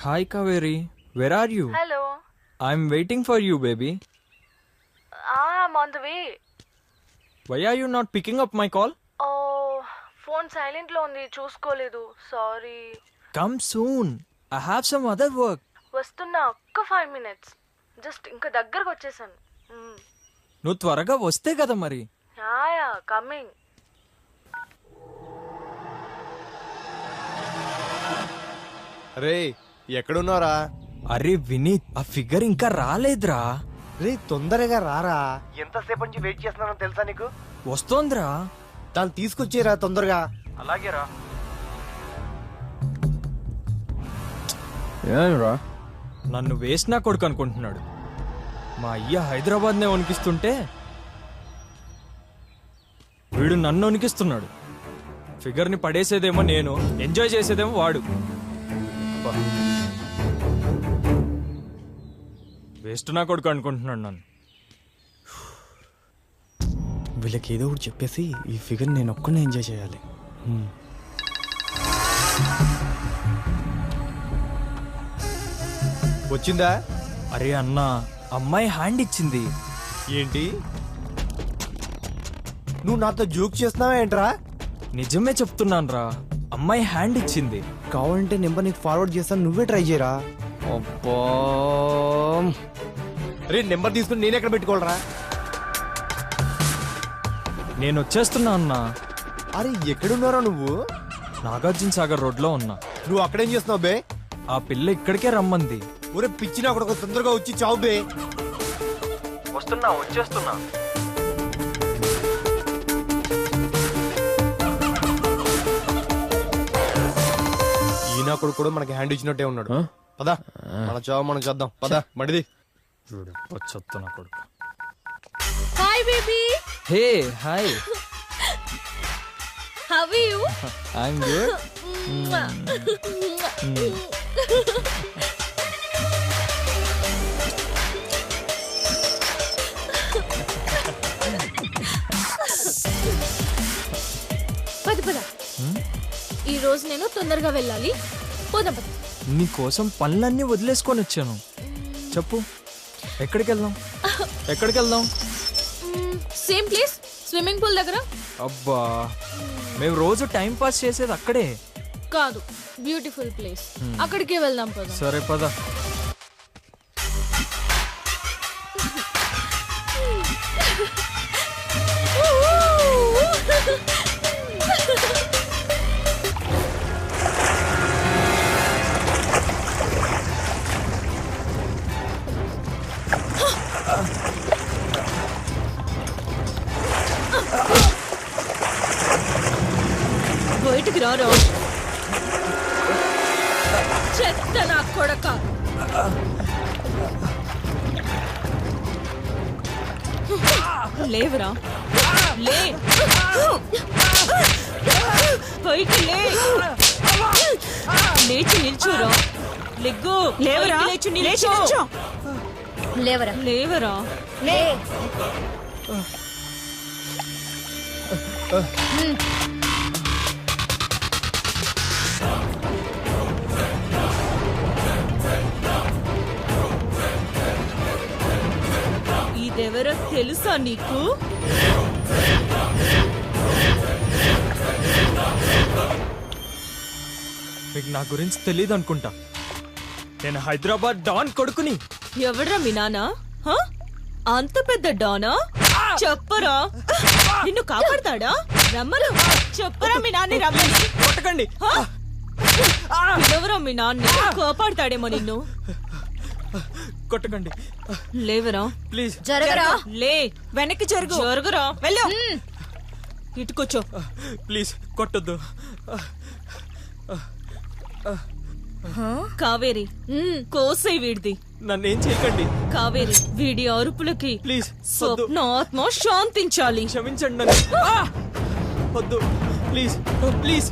Hi Kaveri, where are you? Hello. I'm waiting for you, baby. I'm on the way. Why are you not picking up my call? Oh, phone silent లో ఉంది చూసుకోలేదు sorry. Come soon. I have some other work. వస్తున్నా ఒక్క 5 minutes. Just ఇంకా దగ్గరకు వచ్చేసాను. నువ్వు త్వరగా వస్తే కదా మరి. Yeah coming. రే ఎక్కడున్నారా? అరే వినీత్, ఆ ఫిగర్ ఇంకా రాలేదురా. రే తొందరగా రారా. ఎంతసేపు నుంచి వెయిట్ చేస్తున్నానో తెలుసా నీకు? వస్తోందిరా. దాన్ని తీసుకొచ్చేరా తొందరగా. అలాగేరా. ఏరా నన్ను వేసినా కొడుకు అనుకుంటున్నాడు. మా అయ్య హైదరాబాద్నే వణికిస్తుంటే వీడు నన్ను వణికిస్తున్నాడు. ఫిగర్ని పడేసేదేమో నేను, ఎంజాయ్ చేసేదేమో వాడు. వేస్ట్ నా కొడుకు అనుకుంటున్నాడు నన్ను. వీళ్ళకి ఏదో ఒకటి చెప్పేసి ఈ ఫిగర్ నేను ఒక్కనే ఎంజాయ్ చేయాలి. వచ్చిందా? అరే అన్నా, అమ్మాయి హ్యాండ్ ఇచ్చింది. ఏంటి నువ్వు నాతో జోక్ చేస్తున్నావా ఏంట్రా? నిజమే చెప్తున్నానురా, అమ్మాయి హ్యాండ్ ఇచ్చింది. కావాలంటే నెంబర్ నీకు ఫార్వర్డ్ చేస్తాను, నువ్వే ట్రై చేయరా. అబ్బా రే నెంబర్ తీసుకుని నేను ఎక్కడ పెట్టుకోవాలరా? నేను వచ్చేస్తున్నా అన్నా. అరే ఎక్కడున్నారా నువ్వు? నాగార్జున సాగర్ రోడ్ లో ఉన్నా. నువ్వు అక్కడేం చేస్తున్నావు బే? ఆ పిల్ల ఇక్కడికే రమ్మంది. ఒరే పిచ్చిన అక్కడ తొందరగా వచ్చి చావు బే. వచ్చేస్తున్నా. ఈయన కొడుకు కూడా మనకి హ్యాండ్ ఇచ్చినట్టే ఉన్నాడు. పదా మన చావు మనం చేద్దాం. పదా మడిది. వచ్చేస్తున్నా కొడుకు. Hi baby. Hey hi. How are you? I'm good. పద ఈ రోజు నేను తొందరగా వెళ్ళాలి. పోదాం పద. నీ కోసం పనులన్నీ వదిలేసుకొని వచ్చాను. చెప్పు, ఎక్కడికి వెళ్దాం? ఎక్కడికి వెళ్దాం? సేమ్ ప్లేస్, స్విమ్మింగ్ పూల్ దగ్గర. అబ్బా, మేము రోజు టైం పాస్ చేసేది అక్కడే. కాదు, బ్యూటిఫుల్ ప్లేస్, అక్కడికే వెళ్దాం పద. సరే పద. బయటికి రారా చెత్త నా కొడక. లేవరా, లే పైకి లే. లేచి నిల్చోరా. లెగ్గు. లేవరా, లేచి నిల్చో. లేవరా లేవరా. లే. ఇదెవరో తెలుసా నీకు? మీకు నా గురించి తెలియదు అనుకుంటా. నేను హైదరాబాద్ డాన్ కొడుకుని. ఎవడ్రా మీ నాన్న? హ? అంత పెద్ద డానా? చెప్పరా, నిన్ను కాపాడతాడా? రమ్మను, చెప్పరా మీ నాన్ని రమ్మని. కొట్టకండి. ఎవరో మీ నాన్న కాపాడతాడేమో నిన్ను. కొట్టకండి లేవరా, ప్లీజ్. జరగరా. లే, వెనక్కి జరుగు. జరుగురా, వెళ్ళు. ఇటుకొచ్చో. ప్లీజ్ కొట్టొద్దు. కావేరి, కోసై వీడిది. నన్ను ఏం చేయకండి. కావేరి, వీడి అరుపులకి ప్లీజ్ స్వప్న ఆత్మ శాంతించాలి. క్షమించండి నన్ను. వద్దు ప్లీజ్ ప్లీజ్.